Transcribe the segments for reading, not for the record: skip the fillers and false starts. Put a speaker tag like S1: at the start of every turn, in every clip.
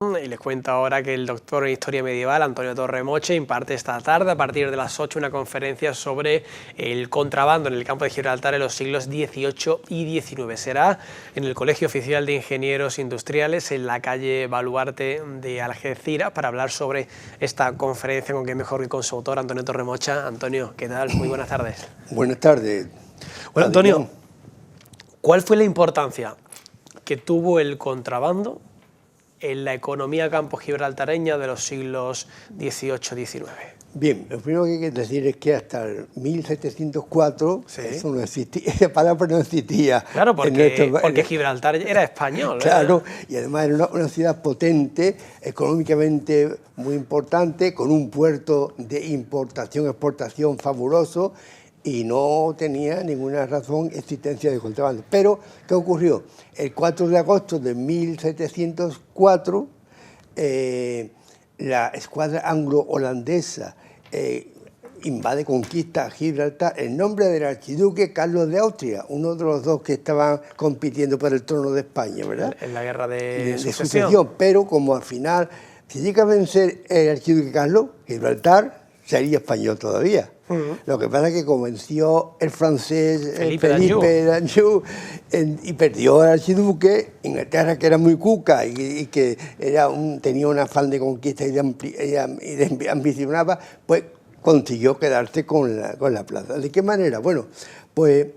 S1: Y les cuento ahora que el doctor en Historia Medieval, Antonio Torremoche, imparte esta tarde, a partir de las 8, una conferencia sobre el contrabando en el campo de Gibraltar en los siglos XVIII y XIX. Será en el Colegio Oficial de Ingenieros Industriales, en la calle Baluarte de Algeciras, para hablar sobre esta conferencia, con qué mejor que con su autor, Antonio Torremocha. Antonio, ¿qué tal? Muy buenas tardes.
S2: Buenas tardes.
S1: Bueno, Antonio, ¿cuál fue la importancia que tuvo el contrabando en la economía campo-gibraltareña de los siglos XVIII-XIX?
S2: Bien, lo primero que hay que decir es que hasta el 1704
S1: sí,
S2: eso no existía, esa palabra no existía.
S1: Claro, porque Gibraltar era español.
S2: Claro, y además era una ciudad potente, económicamente muy importante, con un puerto de importación-exportación fabuloso, y no tenía ninguna razón existencia de contrabando. Pero, ¿qué ocurrió? El 4 de agosto de 1704, la escuadra anglo-holandesa invade, conquista Gibraltar en nombre del archiduque Carlos de Austria, uno de los dos que estaban compitiendo por el trono de España, ¿verdad?
S1: En la guerra de
S2: sucesión. Pero como al final, si llega a vencer el archiduque Carlos, Gibraltar sería español todavía. Lo que pasa es que convenció el francés Felipe d'Anjou y perdió al archiduque. Inglaterra, que era muy cuca y que tenía un afán de conquista y ambicionaba, pues consiguió quedarse con la plaza. ¿De qué manera? Bueno, pues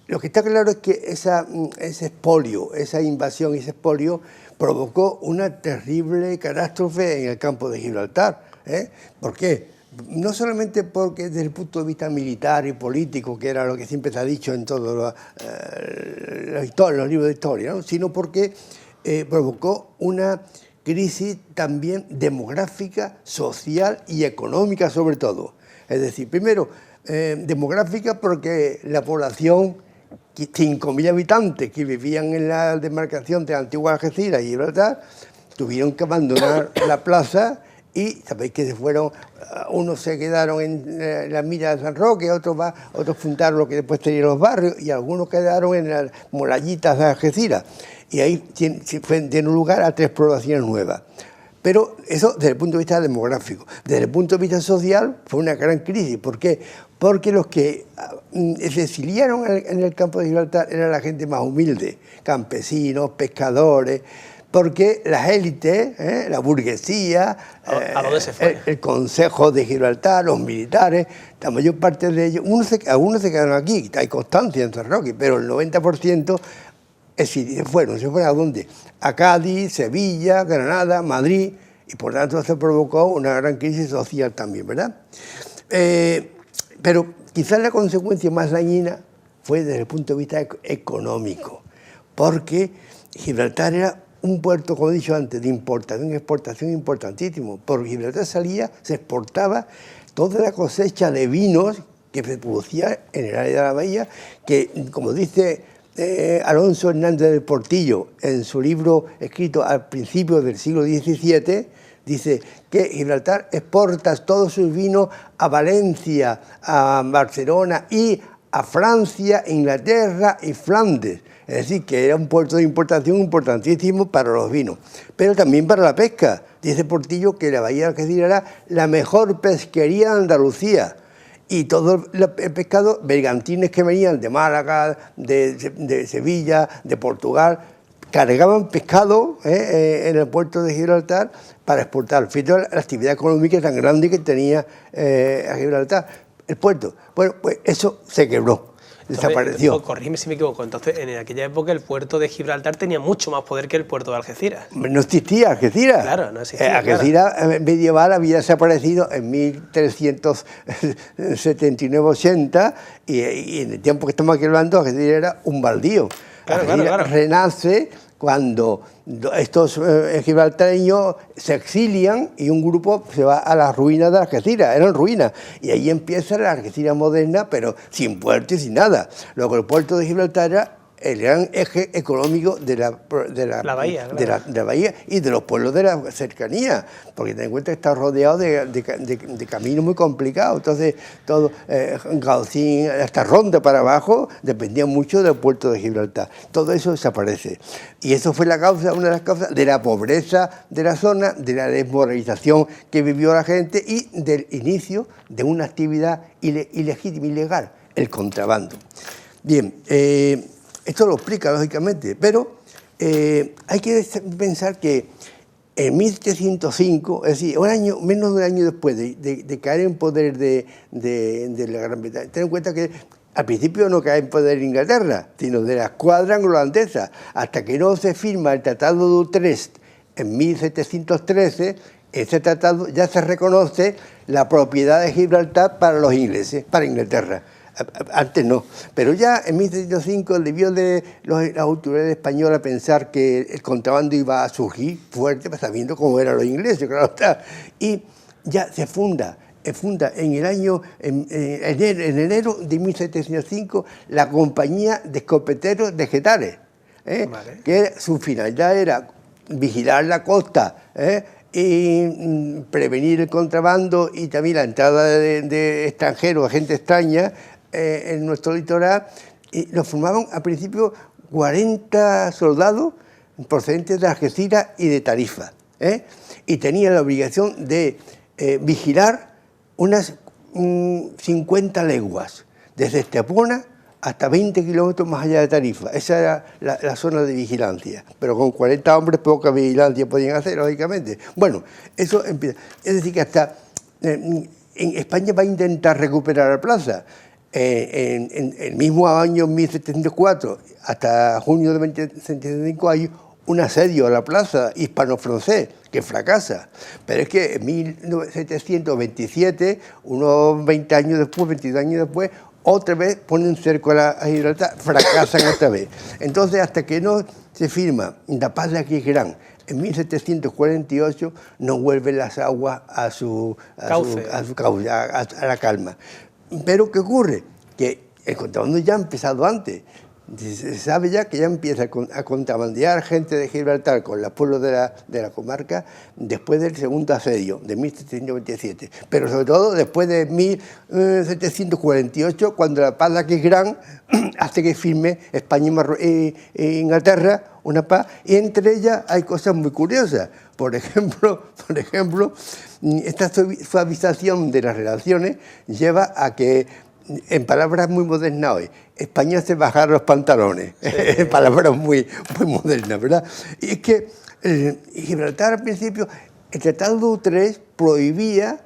S2: lo que está claro es que ese expolio, esa invasión y ese expolio provocó una terrible catástrofe en el campo de Gibraltar. ¿Por qué? No solamente porque desde el punto de vista militar y político, que era lo que siempre se ha dicho en todos los libros de historia, ¿no? Sino porque provocó una crisis también demográfica, social y económica sobre todo. Es decir, primero, demográfica porque la población, 5.000 habitantes que vivían en la demarcación de Antigua Algeciras y Gibraltar, tuvieron que abandonar la plaza. Y sabéis que se fueron, unos se quedaron en la milla de San Roque, otros fundaron lo que después tenían los barrios, y algunos quedaron en las murallitas de Algeciras. Y ahí dieron lugar a 3 poblaciones nuevas. Pero eso desde el punto de vista demográfico. Desde el punto de vista social fue una gran crisis. ¿Por qué? Porque los que se exiliaron en el campo de Gibraltar eran la gente más humilde, campesinos, pescadores. Porque las élites, la burguesía,
S1: ¿a dónde se fue?
S2: El Consejo de Gibraltar, los militares, la mayor parte de ellos, algunos se quedaron aquí, hay constancia en San Roque, pero el 90% se fueron ¿a dónde? A Cádiz, Sevilla, Granada, Madrid, y por tanto se provocó una gran crisis social también, ¿verdad? Pero quizás la consecuencia más dañina fue desde el punto de vista económico, porque Gibraltar era un puerto, como he dicho antes, de importación y exportación importantísimo. Por Gibraltar se exportaba toda la cosecha de vinos que se producía en el área de la bahía, que, como dice Alonso Hernández del Portillo en su libro escrito al principio del siglo XVII, dice que Gibraltar exporta todos sus vinos a Valencia, a Barcelona y a Francia, Inglaterra y Flandes. Es decir, que era un puerto de importación importantísimo para los vinos, pero también para la pesca. Dice Portillo que la bahía de Algeciras era la mejor pesquería de Andalucía. Y todo el pescado, bergantines que venían de Málaga, de Sevilla, de Portugal, cargaban pescado en el puerto de Gibraltar para exportar. Fíjate la actividad económica tan grande que tenía a Gibraltar, el puerto. Bueno, pues eso se quebró. Desapareció.
S1: Corrígeme si me equivoco. Entonces, en aquella época el puerto de Gibraltar tenía mucho más poder que el puerto de Algeciras.
S2: No existía Algeciras.
S1: Claro, no existía.
S2: Algeciras medieval había desaparecido en 1379-80 y en el tiempo que estamos aquí hablando, Algeciras era un baldío. Claro. Renace cuando estos gibraltareños se exilian y un grupo se va a las ruinas de Algeciras, eran ruinas, y ahí empieza la Algeciras moderna, pero sin puerto y sin nada. Luego el puerto de Gibraltar era el gran eje económico de la
S1: bahía, claro.
S2: de la bahía y de los pueblos de la cercanía, porque ten en cuenta que está rodeado de caminos muy complicados. Entonces, todo Gaucín, hasta Ronda para abajo, dependía mucho del puerto de Gibraltar. Todo eso desaparece. Y eso fue una de las causas de la pobreza de la zona, de la desmoralización que vivió la gente y del inicio de una actividad ilegítima, ilegal, el contrabando. Bien, esto lo explica lógicamente, pero hay que pensar que en 1705, es decir, menos de un año después de caer en poder de la Gran Bretaña, ten en cuenta que al principio no cae en poder de Inglaterra, sino de la escuadra anglo-holandesa, hasta que no se firma el Tratado de Utrecht en 1713, ese tratado ya se reconoce la propiedad de Gibraltar para los ingleses, para Inglaterra. Antes no, pero ya en 1705 debió de las autoridades españolas pensar que el contrabando iba a surgir fuerte, sabiendo cómo eran los ingleses, claro está, y ya se funda en el año, en enero de 1705, la Compañía de Escopeteros de Getares, vale, que su finalidad era vigilar la costa, y prevenir el contrabando y también la entrada de extranjeros, de gente extraña, en nuestro litoral. Y lo formaban al principio 40 soldados procedentes de Algeciras y de Tarifa, y tenían la obligación de vigilar unas 50 leguas, desde Estepona hasta 20 kilómetros más allá de Tarifa. Esa era la zona de vigilancia, pero con 40 hombres poca vigilancia podían hacer, lógicamente. Bueno, eso empieza. Es decir, que hasta en España va a intentar recuperar la plaza. En el mismo año 1704, hasta junio de 1705, hay un asedio a la plaza hispano-francés que fracasa. Pero es que en 1727, unos 20 años después, 22 años después, otra vez ponen cerco a Gibraltar, fracasan otra vez. Entonces, hasta que no se firma la paz de Aquisgrán en 1748, no vuelven las aguas a la calma. Pero ¿qué ocurre? Que el contrabando ya ha empezado antes. Se sabe ya que ya empieza a contrabandear gente de Gibraltar con los pueblos de la comarca después del segundo asedio de 1727, pero sobre todo después de 1748, cuando la paz de Aquisgrán hace que firme España e Inglaterra una paz, y entre ellas hay cosas muy curiosas. Por ejemplo, esta suavización de las relaciones lleva a que, en palabras muy modernas hoy, España se bajara los pantalones, sí. Palabras muy modernas, ¿verdad? Y es que Gibraltar al principio, el Tratado de Utrecht prohibía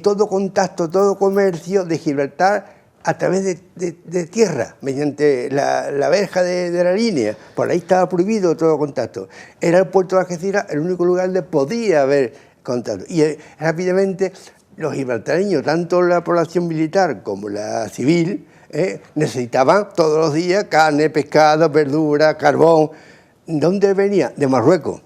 S2: todo contacto, todo comercio de Gibraltar a través de tierra, mediante la verja de la línea. Por ahí estaba prohibido todo contacto. Era el puerto de Algeciras el único lugar donde podía haber contacto. Y rápidamente los gibraltareños, tanto la población militar como la civil, necesitaban todos los días carne, pescado, verdura, carbón. ¿Dónde venía? De Marruecos.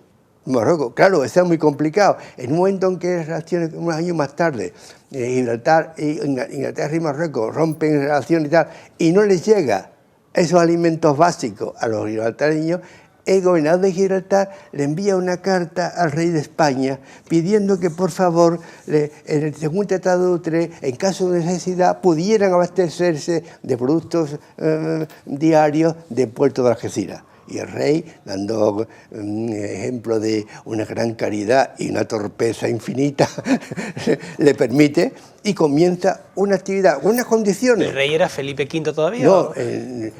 S2: Marruecos, claro, eso es muy complicado. En un momento en que relaciones, unos años más tarde, Inglaterra y Marruecos rompen relaciones y tal, y no les llega esos alimentos básicos a los gibraltareños, el gobernador de Gibraltar le envía una carta al rey de España pidiendo que, por favor, en el segundo Tratado de Utrecht, en caso de necesidad, pudieran abastecerse de productos diarios del puerto de Algeciras. Y el rey, dando un ejemplo de una gran caridad y una torpeza infinita, le permite y comienza una actividad, unas condiciones.
S1: ¿El rey era Felipe V todavía?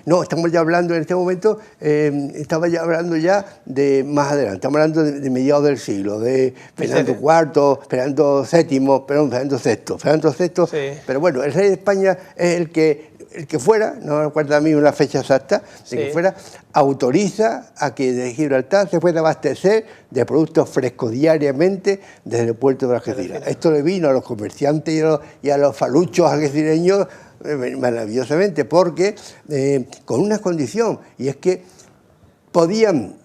S2: No, estamos ya hablando en este momento, estaba ya hablando ya de más adelante, estamos hablando de mediados del siglo, de Fernando IV, Fernando VI, sí. Pero bueno, el rey de España es el que fuera, no recuerdo a mí una fecha exacta, sí, que fuera, autoriza a que de Gibraltar se pueda abastecer de productos frescos diariamente desde el puerto de Algeciras. Esto le vino a los comerciantes y a los faluchos algecireños maravillosamente, porque con una condición, y es que podían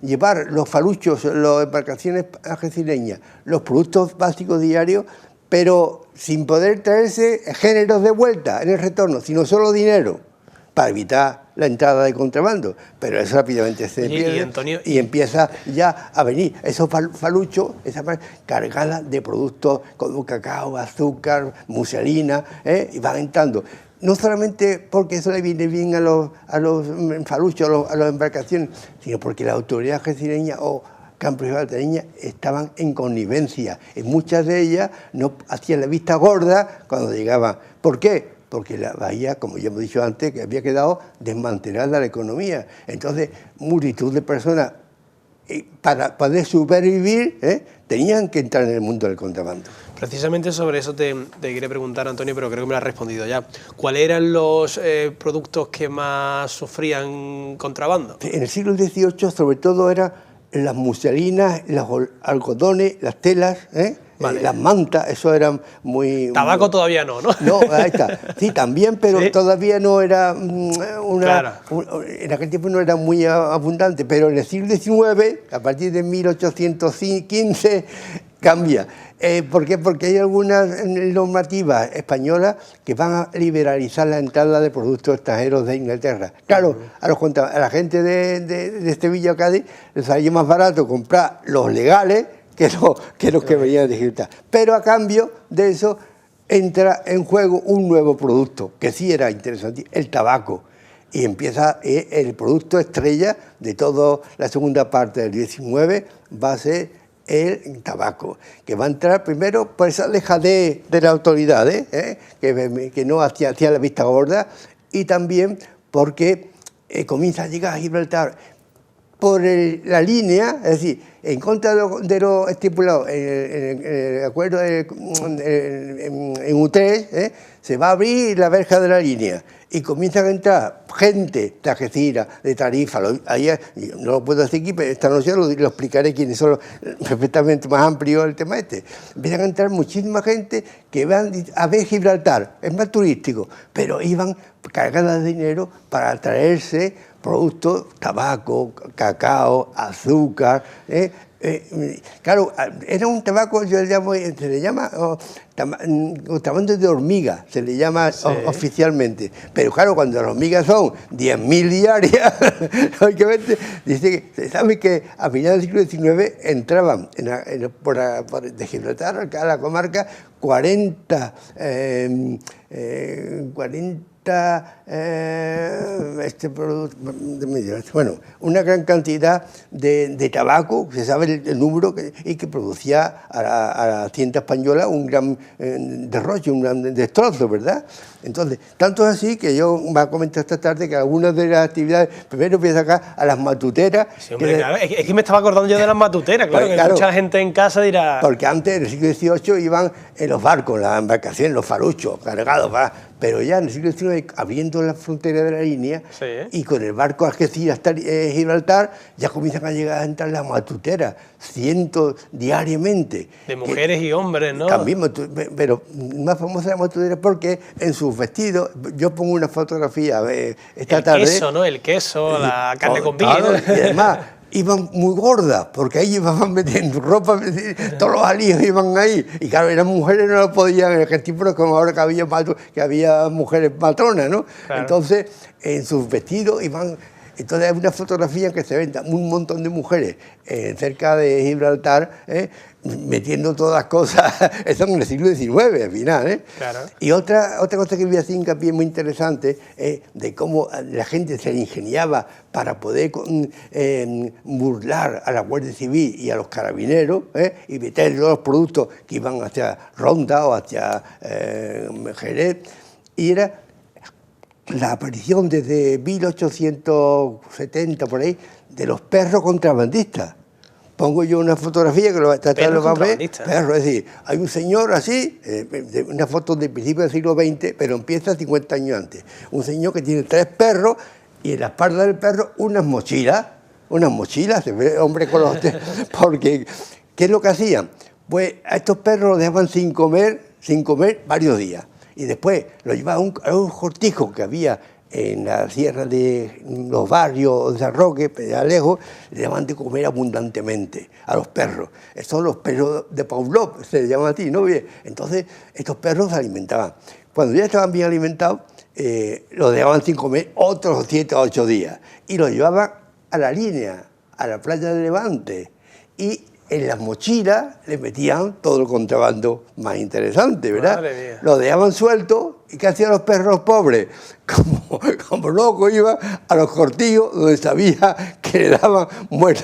S2: llevar los faluchos, las embarcaciones algecireñas, los productos básicos diarios, pero sin poder traerse géneros de vuelta en el retorno, sino solo dinero. para evitar la entrada de contrabando, pero eso rápidamente se pierde y empieza ya a venir esos faluchos, esa cargada de productos como cacao, azúcar, muselina, y van entrando. No solamente porque eso le viene bien a los faluchos, a las embarcaciones, sino porque la autoridad algecireña o Campos gibraltareña estaban en connivencia. Y muchas de ellas no hacían la vista gorda cuando llegaban. ¿Por qué? Porque la bahía, como ya hemos dicho antes, que había quedado desmantelada la economía. Entonces, multitud de personas, para poder sobrevivir, tenían que entrar en el mundo del contrabando.
S1: Precisamente sobre eso te quería preguntar, Antonio, pero creo que me lo has respondido ya. ¿Cuáles eran los productos que más sufrían contrabando?
S2: En el siglo XVIII, sobre todo, eran las muselinas, los algodones, las telas, vale. Las mantas, eso eran muy...
S1: Tabaco todavía no, ¿no?
S2: No, ahí está. Sí, también, pero ¿sí? Todavía no era
S1: claro.
S2: En aquel tiempo no era muy abundante, pero en el siglo XIX, a partir de 1815, cambia. ¿Por qué? Porque hay algunas normativas españolas que van a liberalizar la entrada de productos extranjeros de Inglaterra. Claro, a la gente de Sevilla o Cádiz les salía más barato comprar los legales que los que venían de Gibraltar. Pero a cambio de eso entra en juego un nuevo producto, que sí era interesante, el tabaco. Y empieza el producto estrella de toda la segunda parte del 19, va a ser el tabaco, que va a entrar primero por esa dejadez de las autoridades, que no hacía la vista gorda, y también porque comienza a llegar a Gibraltar por la línea, es decir, en contra de lo estipulado en el acuerdo en Utrecht, se va a abrir la verja de la línea y comienzan a entrar gente de Algeciras, de Tarifa, ahí, no lo puedo decir aquí, pero esta noche lo explicaré quiénes son perfectamente más amplio el tema este. Empiezan a entrar muchísima gente que van a ver Gibraltar, es más turístico, pero iban cargadas de dinero para traerse productos, tabaco, cacao, azúcar, claro, era un tabaco, se le llama contrabando de hormiga, se le llama sí. Oficialmente. Pero claro, cuando las hormigas son 10.000 diarias, lógicamente, dice que se sabe que a finales del siglo XIX entraban de Gibraltar a la comarca 40 bueno, una gran cantidad de tabaco, se sabe el número, y que producía a la hacienda española un gran derroche, un gran destrozo, ¿verdad? Entonces, tanto es así que yo voy a comentar esta tarde que algunas de las actividades, primero voy a sacar a las matuteras.
S1: Sí, hombre, claro, es que me estaba acordando yo de las matuteras, claro, pues, que claro, mucha gente en casa dirá...
S2: Porque antes, en el siglo XVIII, iban en los barcos, las embarcaciones, los faruchos, cargados, pero ya en el siglo XIX, abriendo la frontera de la línea, sí. Y con el barco Algeciras Gibraltar, ya comienzan a llegar a entrar las matuteras, cientos diariamente.
S1: De mujeres y hombres, ¿no?
S2: También, pero más famosa la matutera porque en sus vestidos, yo pongo una fotografía esta tarde.
S1: El queso, ¿no? El queso, la carne con vino.
S2: Claro, y además iban muy gordas, porque ahí iban metiendo ropa, todos los alíos iban ahí. Y claro, eran mujeres, no lo podían, en aquel tiempo, como ahora que había mujeres matronas, ¿no? Claro. Entonces, en sus vestidos iban... Entonces hay una fotografía que se ven un montón de mujeres cerca de Gibraltar, metiendo todas las cosas, eso en el siglo XIX al final.
S1: Claro.
S2: Y otra cosa que voy a hacer hincapié muy interesante es de cómo la gente se ingeniaba para poder burlar a la Guardia Civil y a los carabineros, y meter todos los productos que iban hacia Ronda o hacia Jerez, y era la aparición desde 1870 por ahí de los perros contrabandistas. Pongo yo una fotografía que lo va a ver. Perros, es decir, hay un señor así, una foto del principio del siglo XX, pero empieza 50 años antes. Un señor que tiene 3 perros y en la espalda del perro unas mochilas, se ve hombre con los... Porque, ¿qué es lo que hacían? Pues a estos perros los dejaban sin comer varios días. Y después lo llevaban a un cortijo que había en la sierra de los barrios de Roque, de lejos, le daban de comer abundantemente a los perros. Estos son los perros de Pavlov, se les llama así, ¿no? Bien, entonces, estos perros se alimentaban. Cuando ya estaban bien alimentados, lo dejaban sin comer otros 7 o 8 días y lo llevaban a la línea, a la playa de Levante, y en las mochilas le metían todo el contrabando más interesante, ¿verdad? Lo dejaban suelto, y ¿qué hacían los perros pobres? Como locos iban a los cortillos donde sabía que le daban buen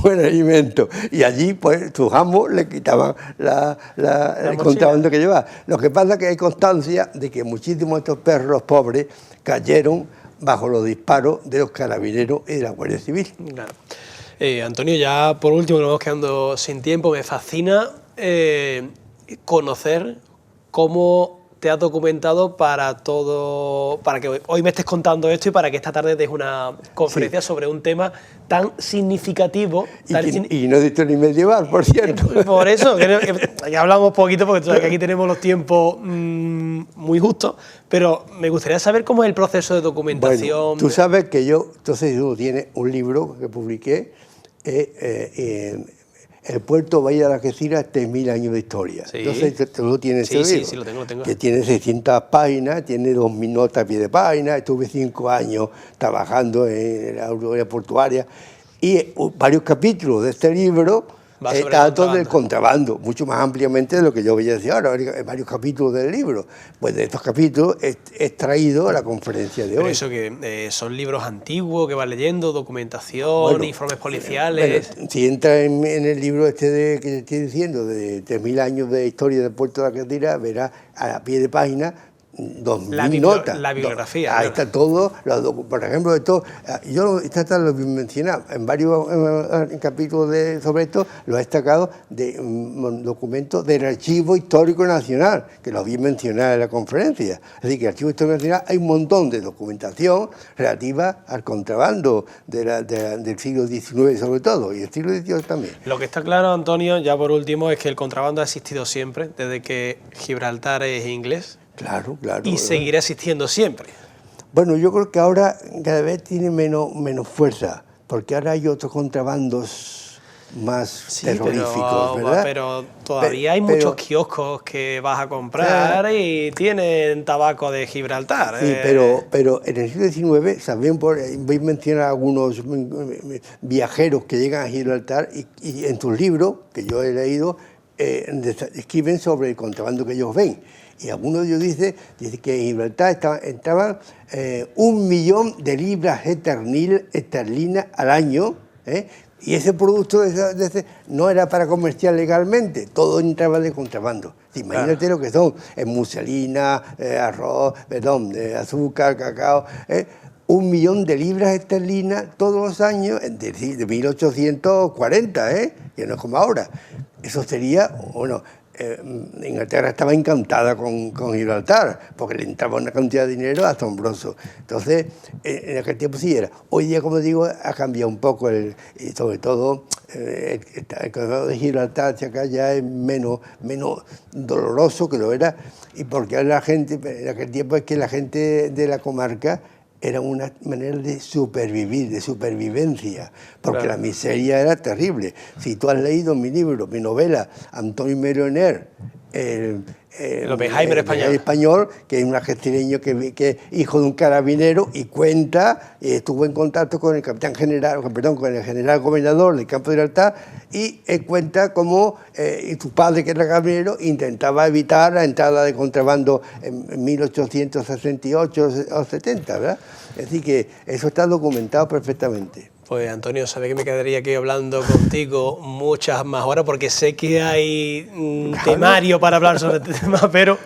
S2: alimento, y allí pues sus amos le quitaban el contrabando que llevaba. Lo que pasa es que hay constancia de que muchísimos de estos perros pobres cayeron bajo los disparos de los carabineros y de la Guardia Civil.
S1: Claro. Antonio, ya por último, nos vamos quedando sin tiempo. Me fascina conocer cómo te has documentado para que hoy me estés contando esto y para que esta tarde des una conferencia sobre un tema tan significativo.
S2: Y no he dicho ni medieval, por cierto.
S1: Por eso, que hablamos poquito, porque tú sabes que aquí tenemos los tiempos muy justos, pero me gustaría saber cómo es el proceso de documentación.
S2: Bueno, tú sabes que entonces uno tiene un libro que publiqué, El puerto Bahía de Algeciras, 3000 años de historia. Sí. Entonces, tú tienes ese libro,
S1: sí, lo tengo.
S2: Que tiene 600 páginas, tiene 2000 notas a pie de página. Estuve 5 años trabajando en la autoridad portuaria, y varios capítulos de este libro tratan del contrabando, mucho más ampliamente de lo que yo voy a decir ahora, varios capítulos del libro. Pues de estos capítulos he extraído la conferencia de hoy.
S1: Pero eso que son libros antiguos que vas leyendo, documentación, informes policiales.
S2: Bueno, si entra en el libro que te estoy diciendo, de 3000 años de historia del puerto de Algeciras, verás a pie de página 2000 notas.
S1: La bibliografía.
S2: Ahí está todo, por ejemplo, esto, yo lo he mencionado en varios capítulos sobre esto, lo he destacado de un documento del Archivo Histórico Nacional, que lo vi mencionar en la conferencia. Es decir, que en el Archivo Histórico Nacional hay un montón de documentación relativa al contrabando del siglo XIX sobre todo, y el siglo XVIII también.
S1: Lo que está claro, Antonio, ya por último, es que el contrabando ha existido siempre, desde que Gibraltar es inglés.
S2: Claro.
S1: Y seguirá existiendo siempre.
S2: Bueno, yo creo que ahora cada vez tiene menos fuerza, porque ahora hay otros contrabandos más terroríficos, ¿verdad?
S1: Pero todavía hay muchos kioscos que vas a comprar y tienen tabaco de Gibraltar.
S2: Sí, pero en el siglo XIX, también voy a mencionar algunos viajeros que llegan a Gibraltar y en tus libros, que yo he leído, escriben sobre el contrabando que ellos ven. Y algunos de ellos dicen que en Gibraltar entraban 1 millón de libras esterlinas al año, y ese producto no era para comerciar legalmente, todo entraba de contrabando. Imagínate lo que son, muselina, arroz, azúcar, cacao, 1 millón de libras esterlinas todos los años de 1840, que no es como ahora. Eso sería, bueno, Inglaterra estaba encantada con Gibraltar, porque le entraba una cantidad de dinero asombroso. Entonces, en aquel tiempo sí era. Hoy día, como digo, ha cambiado un poco, y sobre todo el contrabando de Gibraltar hacia acá ya es menos doloroso que lo era, y porque la gente, en aquel tiempo es que la gente de la comarca era una manera de supervivir, de supervivencia, porque la miseria era terrible. Si tú has leído mi libro, mi novela, Antonio Meroner,
S1: el Oppenheimer
S2: español, que es un algecireño que es hijo de un carabinero y cuenta, estuvo en contacto con el con el general gobernador del campo de Gibraltar, y él cuenta cómo su padre, que era carabinero, intentaba evitar la entrada de contrabando en 1868 o 70, ¿verdad? Es decir, que eso está documentado perfectamente.
S1: Pues Antonio, sabe que me quedaría aquí hablando contigo muchas más horas, porque sé que hay un temario para hablar sobre este tema, pero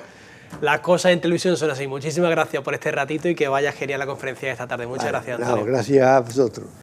S1: las cosas en televisión son así. Muchísimas gracias por este ratito y que vaya genial la conferencia de esta tarde. Muchas gracias, Antonio.
S2: Gracias a vosotros.